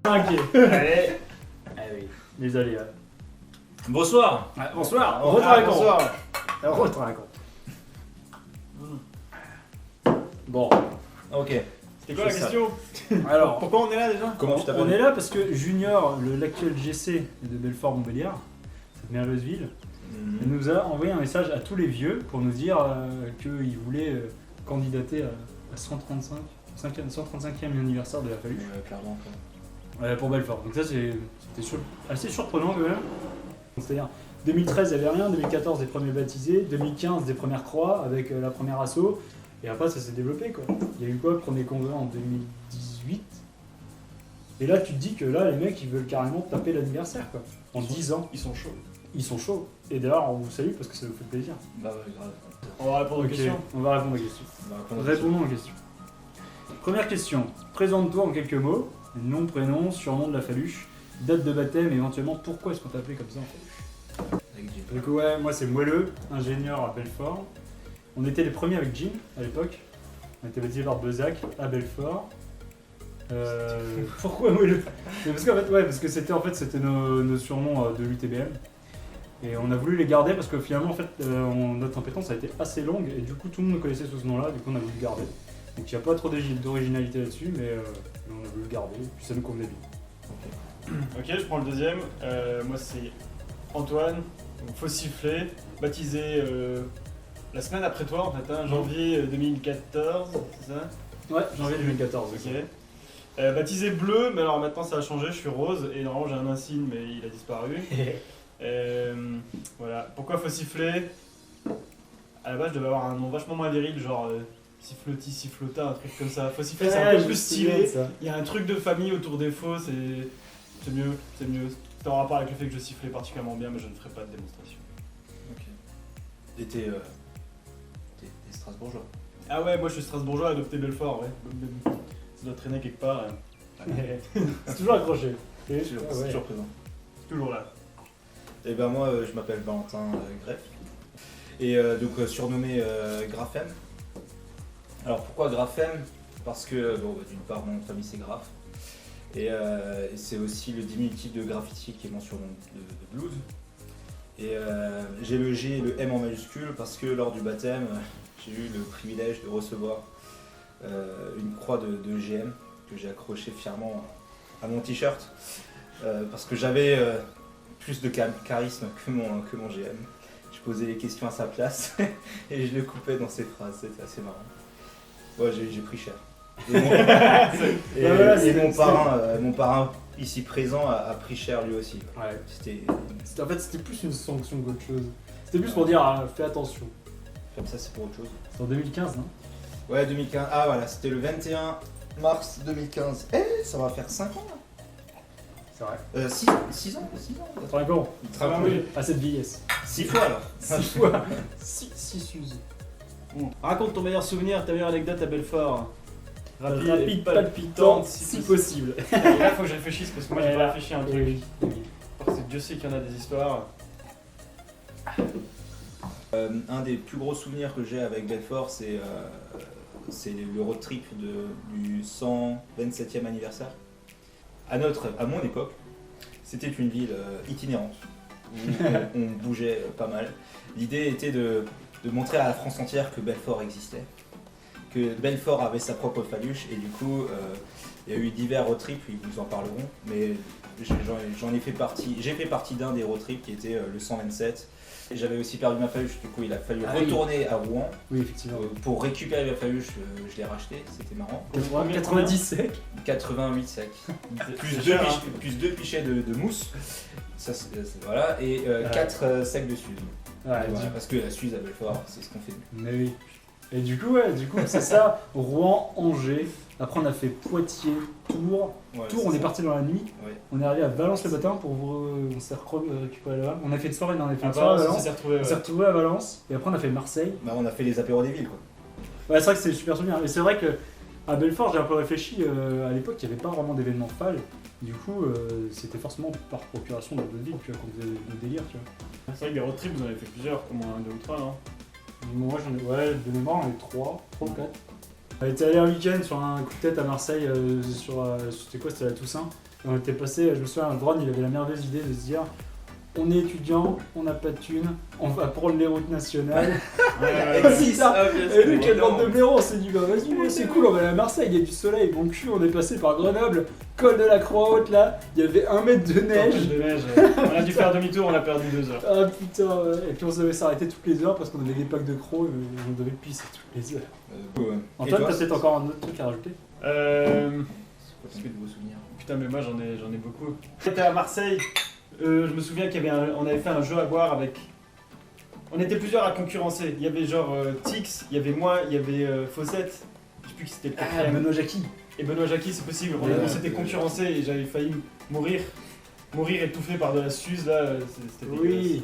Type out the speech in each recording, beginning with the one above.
Ok. Allez. Ah oui, les aléas. Bonsoir. Ah, bonsoir, Bonsoir. retraquons. Bon, Ok. C'était quoi la C'est ça. question? alors, Pourquoi on est là déjà? Comment tu on t'appelles? est là parce que Junior, l'actuel GC de Belfort-Montbéliard, cette merveilleuse ville, il nous a envoyé un message à tous les vieux pour nous dire qu'il voulait candidater à 135e anniversaire de la Faluche Clairement. pour Belfort. Donc ça c'était assez surprenant quand même. C'est-à-dire 2013 il n'y avait rien, 2014 des premiers baptisés, 2015 des premières croix avec la première asso, et après ça s'est développé quoi. Il y a eu quoi le premier congrès en 2018, et là tu te dis que là les mecs ils veulent carrément taper l'anniversaire quoi. En 10 ans, Ils sont chauds. ils sont chauds. Et d'ailleurs on vous salue parce que ça vous fait plaisir. Bah ouais, grave. On va répondre aux Ok, questions. on va répondre aux questions. Bah, répondre aux questions. Répondons aux questions. Première question. Présente-toi en quelques mots. Nom, prénom, surnom de la Faluche, date de baptême et éventuellement pourquoi est-ce qu'on t'a appelé comme ça en Faluche. Avec Jim. Du coup ouais, moi c'est Moelleux, ingénieur à Belfort. On était les premiers avec Jim à l'époque. On était baptisés par Bezac à Belfort. Pourquoi Moelleux? Parce qu'en fait, ouais, parce que c'était nos surnoms de l'UTBM. Et on a voulu les garder parce que finalement en fait notre compétence a été assez longue et du coup tout le monde connaissait sous ce nom-là, du coup on a voulu le garder. Donc il n'y a pas trop d'originalité là-dessus, mais on a voulu le garder, puis ça nous convenait bien. Ok, je prends le deuxième. Moi c'est Antoine, donc faut siffler, baptisé la semaine après toi en fait, hein, janvier 2014, c'est ça? Ouais, janvier 2014. Ok. Baptisé bleu, mais alors maintenant ça a changé, je suis rose et normalement j'ai un insigne mais il a disparu. Voilà. Pourquoi faut siffler? À la base je devais avoir un nom vachement moins viril, genre siffloti, sifflota, un truc comme ça. Faut siffler, c'est un peu plus stylé. Il y a un truc de famille autour des faux, c'est mieux, c'est mieux. C'est en rapport avec le fait que je sifflais particulièrement bien, mais je ne ferai pas de démonstration. Ok. Et t'es Strasbourgeois. Ah ouais, moi je suis strasbourgeois, adopté Belfort, ouais. Ça doit traîner quelque part. C'est toujours accroché. Et, Toujours, ouais. toujours présent. C'est toujours là. Et ben moi je m'appelle Valentin Greff. Et donc surnommé Graphème. Alors pourquoi Graphème? Parce que bon, d'une part mon nom de famille c'est Graff. Et c'est aussi le diminutif de graffiti qui est mon surnom de blues. Et j'ai le G et le M en majuscule parce que lors du baptême, j'ai eu le privilège de recevoir une croix de GM que j'ai accrochée fièrement à mon t-shirt parce que j'avais plus de charisme que mon GM. Je posais les questions à sa place et je le coupais dans ses phrases, c'était assez marrant. Ouais, j'ai pris cher. Et mon parrain ici présent a pris cher lui aussi. Ouais. En fait c'était plus une sanction qu'autre chose. C'était plus pour dire fais attention. Comme ça c'est pour autre chose. C'était en 2015, non? Ouais, 2015. Ah voilà, c'était le 21 mars 2015. Ça va faire 5 ans là. C'est vrai. 6 ans. 5 ans. Oui. À cette vieillesse. 6 fois alors. 6 fois. 6 uses. Raconte ton meilleur souvenir, ta meilleure anecdote à Belfort. Rapide, palpitante, si possible. Et là, faut que je réfléchisse parce que moi j'ai Ouais, pas là. réfléchi à un truc. Parce que Dieu sait qu'il y en a des histoires. Un des plus gros souvenirs que j'ai avec Belfort, c'est le road trip du 127e anniversaire. À mon époque, c'était une ville itinérante où on bougeait pas mal. L'idée était de montrer à la France entière que Belfort existait, que Belfort avait sa propre Faluche, et du coup, il y a eu divers road trips, ils vous en parleront, mais j'en ai fait partie. J'ai fait partie d'un des road trips qui était le 127. Et j'avais aussi perdu ma Faluche, du coup il a fallu retourner à Rouen. Oui, effectivement. Pour récupérer ma Faluche, je l'ai racheté, c'était marrant. 90 secs. 88 secs. cher, Plus 2 pichets de mousse. Ça, voilà, et 4 sacs de Suze. Ouais, Voilà, parce que la Suze à Belfort, c'est ce qu'on fait. Mais oui. Et du coup, c'est ça. Rouen, Angers. Après, on a fait Poitiers, Tours. Ouais, Tours, on est parti dans la nuit. Ouais. On est arrivé à Valence le matin on s'est récupéré là-bas. On a fait une soirée, à Valence, Valence. on s'est retrouvés. On s'est retrouvés à Valence. Et après, on a fait Marseille. Bah, on a fait les apéros des villes quoi. Ouais, c'est vrai que c'est super souvenir. Et c'est vrai que à Belfort, j'ai un peu réfléchi. À l'époque, il n'y avait pas vraiment d'événements FAL. Du coup, c'était forcément par procuration de d'autres villes, tu vois, qu'on faisait le délire, tu vois. C'est vrai que des road trips, vous en avez fait plusieurs, au moins 2 ou 3, non? Moi, de mémoire, on est 3 ou 4. On était allé un week-end sur un coup de tête à Marseille, c'était quoi? C'était la Toussaint. On était passé, je me souviens, un drone, il avait la merveilleuse idée de se dire on est étudiant, on n'a pas de thunes, on va prendre les routes nationales. Existe. Et nous, quelle bande de blaireaux, on s'est dit bah vas-y, ouais, c'est cool, on va aller à Marseille, il y a du soleil, mon cul, on est passé par Grenoble, col de la Croix-Haute là, il y avait 1 mètre de neige. On a dû faire demi-tour, on a perdu 2 heures. Ah putain, ouais. Et puis on devait s'arrêter toutes les heures parce qu'on avait des packs de crocs et on devait pisser toutes les heures. Ouais. Antoine, Et toi, t'as peut-être encore un autre truc à rajouter? C'est quoi ton plus de beaux souvenirs? Putain, mais moi j'en ai beaucoup. J'étais à Marseille, je me souviens on avait fait un jeu à boire avec. On était plusieurs à concurrencer. Il y avait genre Tix, il y avait moi, il y avait Fossette, je sais plus qui c'était le quatrième. Benoît Jackie. Et Benoît Jackie, c'est possible. Ouais, On s'était concurrencé et j'avais failli mourir étouffé par de la suze là. C'était dégueulasse. Oui.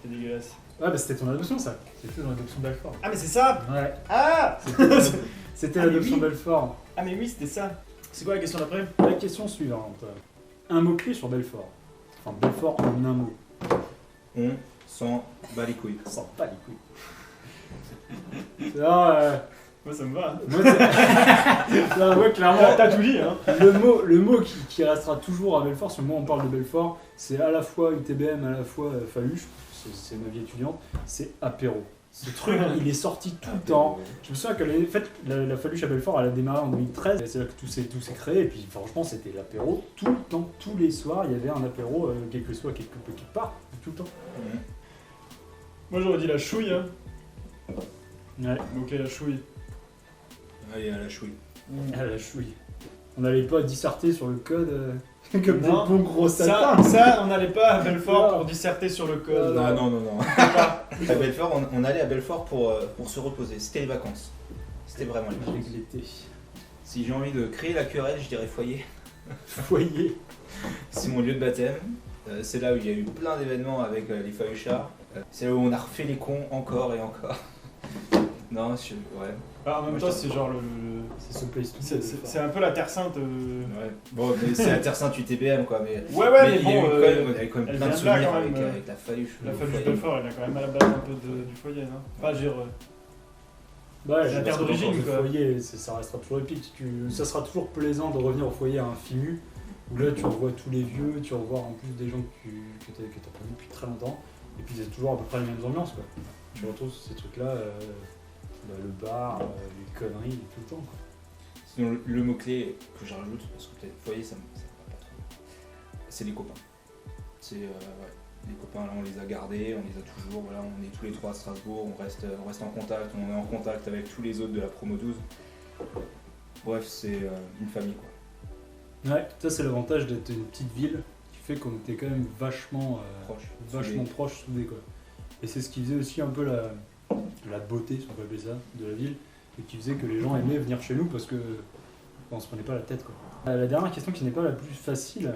C'était dégueulasse. Ouais, bah c'était ton adoption ça. C'était dans l'adoption Belfort. Ah, mais c'est ça. Ouais. Ah. C'était Ah, mais l'adoption oui. Belfort. Ah, mais oui, c'était ça. C'est quoi la question d'après? La question suivante. Un mot-clé sur Belfort. Enfin, Belfort en un mot. On s'en bat les couilles. On sent pas les couilles. Alors, Moi, ça me va. moi, c'est- non, moi, clairement, T'as tout dit, hein. le mot qui restera toujours à Belfort, si moi on parle de Belfort, c'est à la fois UTBM, à la fois Faluche, c'est ma vie étudiante, c'est apéro. Ce truc, il est sorti tout le temps. Je me souviens que la Faluche à Belfort, elle a démarré en 2013, et c'est là que tout s'est créé, et puis franchement, c'était l'apéro tout le temps, tous les soirs, il y avait un apéro, quel que soit, quelque part, tout le temps. Moi, j'aurais dit la chouille, hein. Ouais, Ok, la chouille. Allez, à la chouille. à la chouille. On n'allait pas disserter sur le code comme Non. des bons gros satins. Ça, on n'allait pas à Belfort Non. pour disserter sur le code. Non. À Belfort, on allait à Belfort pour se reposer. C'était les vacances. C'était vraiment les vacances. L'été. Si j'ai envie de créer la querelle, je dirais foyer. Foyer. C'est mon lieu de baptême. C'est là où il y a eu plein d'événements avec les Fahuchards. C'est là où on a refait les cons encore et encore. Non, ouais. Ah, en même Moi, temps, je c'est genre le. C'est ce place to be, C'est un peu la Terre Sainte. Ouais. Bon, mais c'est la Terre Sainte UTBM quoi. Mais, Ouais, mais mais il y a eu bon. quand même, on avait quand même elle plein de vient de là, souvenirs quand même, avec la Fahuche. La le Faluche foyer. Belfort, elle vient quand même à la base un peu du foyer, non? Enfin, je veux dire. Ouais, La terre parce que d'origine, le quoi. foyer, ça restera toujours épique. Ça sera toujours plaisant de revenir au foyer à un FIMU, où là tu revois tous les vieux, tu revois en plus des gens que t'as pas vu depuis très longtemps, et puis c'est toujours à peu près les mêmes ambiances quoi. Tu retrouves ces trucs-là, le bar, les conneries, tout le temps quoi. Sinon, le mot-clé que je rajoute, parce que peut-être foyer, ça me va pas trop, c'est les copains. C'est les copains, là, on les a gardés, on les a toujours. Voilà, on est tous les trois à Strasbourg, on reste en contact, on est en contact avec tous les autres de la promo 12. Bref, c'est une famille quoi. Ouais, ça c'est l'avantage d'être une petite ville qui fait qu'on était quand même vachement proches, soudés quoi. Et c'est ce qui faisait aussi un peu la beauté, si on peut appeler ça, de la ville, et qui faisait que les gens aimaient venir chez nous parce que on se prenait pas la tête quoi. La dernière question qui n'est pas la plus facile,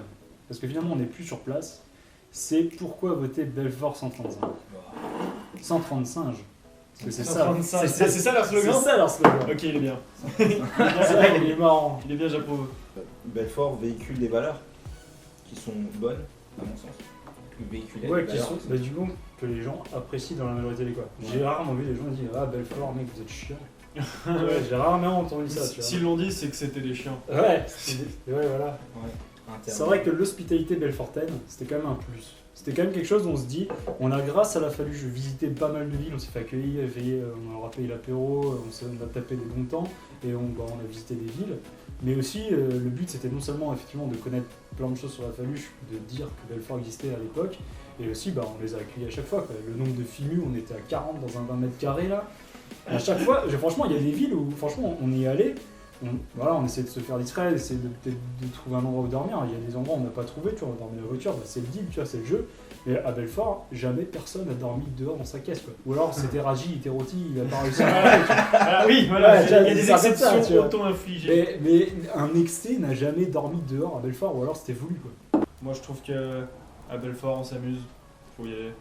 parce que finalement on n'est plus sur place, c'est pourquoi voter Belfort 135 130 singes. Parce que c'est ça. 135. C'est ça leur slogan? C'est ça leur slogan. Ok, il est bien. C'est vrai, il est marrant. Il est bien, j'approuve. Belfort véhicule des valeurs qui sont bonnes, à mon sens. Véhiculer Ouais, des qui valeurs. sont du coup que les gens apprécient dans la majorité des cas. J'ai rarement vu des gens dire ah Belfort mec vous êtes chiant. Ouais, j'ai rarement entendu ça. Tu vois. S'ils l'ont dit, c'est que c'était des chiens. Ouais, ouais voilà. C'est vrai que l'hospitalité belfortaine, c'était quand même un plus. C'était quand même quelque chose où on se dit, on a grâce à la Faluche visité pas mal de villes, on s'est fait accueillir, on leur a payé l'apéro, on a tapé des bons temps et on a visité des villes. Mais aussi, le but c'était non seulement effectivement de connaître plein de choses sur la Faluche, de dire que Belfort existait à l'époque, et aussi on les a accueillis à chaque fois. Quoi. Le nombre de FIMU, on était à 40 dans un 20 mètres carrés là. À chaque fois, franchement, il y a des villes où franchement on y est allé. On essaie de se faire discret, essaie peut-être de trouver un endroit où dormir. Il y a des endroits où on n'a pas trouvé, tu vois, on a dormi dans la voiture, c'est le deal, tu vois, c'est le jeu. Mais à Belfort, jamais personne n'a dormi dehors dans sa caisse, quoi. Ou alors c'était Raji, il était rôti, il a pas réussi à dormir, tu vois. Ah oui, voilà, Ouais, il y a c'est des ça, c'est ça, tu exceptions vois. auto-infligées. Mais un exté n'a jamais dormi dehors à Belfort, ou alors c'était voulu, quoi. Moi, je trouve que à Belfort, on s'amuse. Faut y aller.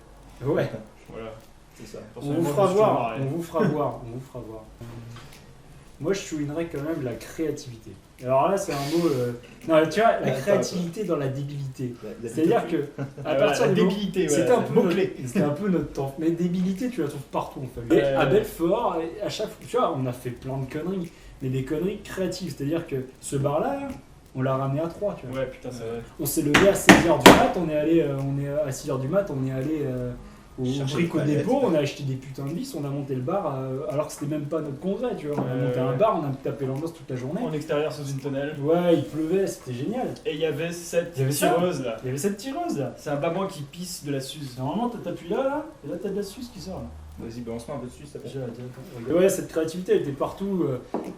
Ouais, Voilà. C'est ça. on vous fera voir, on vous fera voir. Moi, je soulignerais quand même la créativité. Alors là, c'est un mot... Non, tu vois, la créativité dans la débilité. C'est-à-dire que, à partir la du moment- débilité, C'était un peu mot-clé. C'était un peu notre temps. Mais débilité, tu la trouves partout en fait. Et à Belfort, à chaque fois, tu vois, on a fait plein de conneries, mais des conneries créatives. C'est-à-dire que ce bar-là, on l'a ramené à 3, tu vois. Ouais, putain, c'est vrai. On s'est levé à 16h du mat, on est allé à 6h du mat, on est allé au Chercher brico des palettes, dépôt, ouais. on a acheté des putains de vis, on a monté le bar alors que c'était même pas notre congrès, tu vois. On a Ouais, monté un ouais. bar, on a tapé l'ambiance toute la journée. En extérieur sous une tonnelle. Ouais, il pleuvait, c'était génial. Et il y avait cette Il y avait ça. tireuse là. Il y avait cette tireuse là. C'est un babouin qui pisse de la suze. Normalement, t'appuies là, et là t'as de la suce qui sort là. Vas-y, balance-moi un peu dessus, ça fait. Et ouais, cette créativité elle était partout.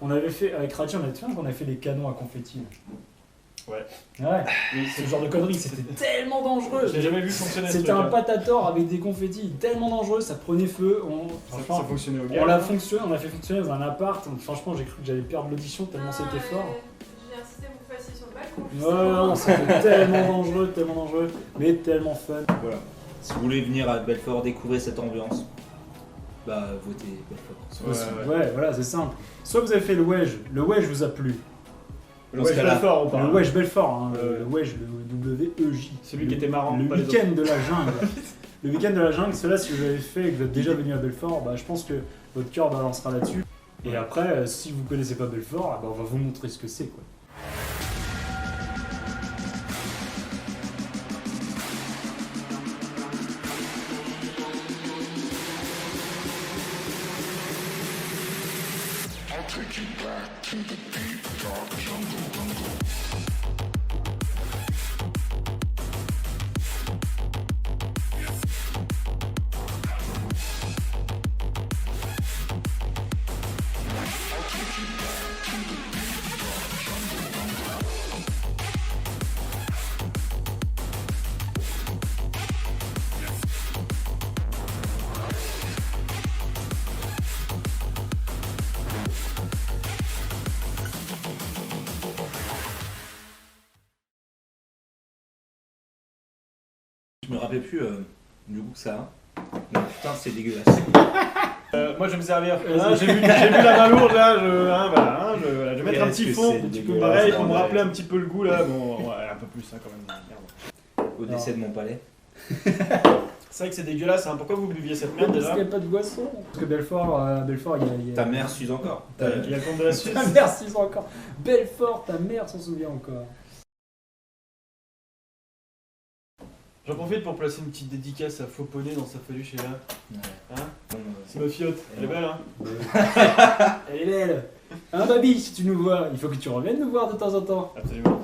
On avait fait, avec Ratchet, on avait fait qu'on a fait des canons à confetti. Ouais. Ouais, Oui, ce genre de conneries, c'était tellement dangereux. Je l'ai jamais vu fonctionner ce C'était un truc-là. patator avec des confettis tellement dangereux, ça prenait feu. Ça Franchement, fonctionnait au on gars. l'a fonctionné, on l'a fait fonctionner dans un appart. Franchement, j'ai cru que j'allais perdre l'audition tellement c'était fort. J'ai insisté pour que vous fassiez sur le balcon. Ouais, non, c'était tellement dangereux, mais tellement fun. Voilà. Si vous voulez venir à Belfort découvrir cette ambiance, bah votez Belfort. Ouais. Ouais, voilà, c'est simple. Soit vous avez fait le wedge vous a plu. Dans ce Ouais, cas-là, fort, on parle. Le wedge Belfort, hein, Ouais. le wedge, le WEJ. Celui qui était marrant, Le pas les week-end de la jungle. Le week-end de la jungle, celui-là, si vous l'avez fait et que vous êtes déjà venu à Belfort, bah, je pense que votre cœur balancera là-dessus. Et après, si vous connaissez pas Belfort, bah, on va vous montrer ce que c'est, quoi. je me rappelais plus du goût que ça a. Mais putain, c'est dégueulasse. Moi je vais me servir. Hein, j'ai vu la main lourde là, je vais mettre un petit Qu'est-ce que fond. c'est dégueulasse, Pareil pour me bordel. rappeler un petit peu le goût là. Bon, ouais, un peu plus hein, quand même. Merde. Au décès de mon palais. C'est vrai que c'est dégueulasse, hein. Pourquoi vous buviez cette merde Parce déjà qu'il n'y a pas de boisson. Parce que Belfort, il y a... Ta mère s'use encore. Il y a le compte de la Suisse. Ta mère s'en souvient encore. Belfort, ta mère s'en souvient encore. J'en profite pour placer une petite dédicace à Faux Poney dans sa faluche chez là. Ouais. Hein Bon, C'est ma fiotte. Elle est belle hein. Elle est belle. Hein, Babi, si tu nous vois, il faut que tu reviennes nous voir de temps en temps. Absolument.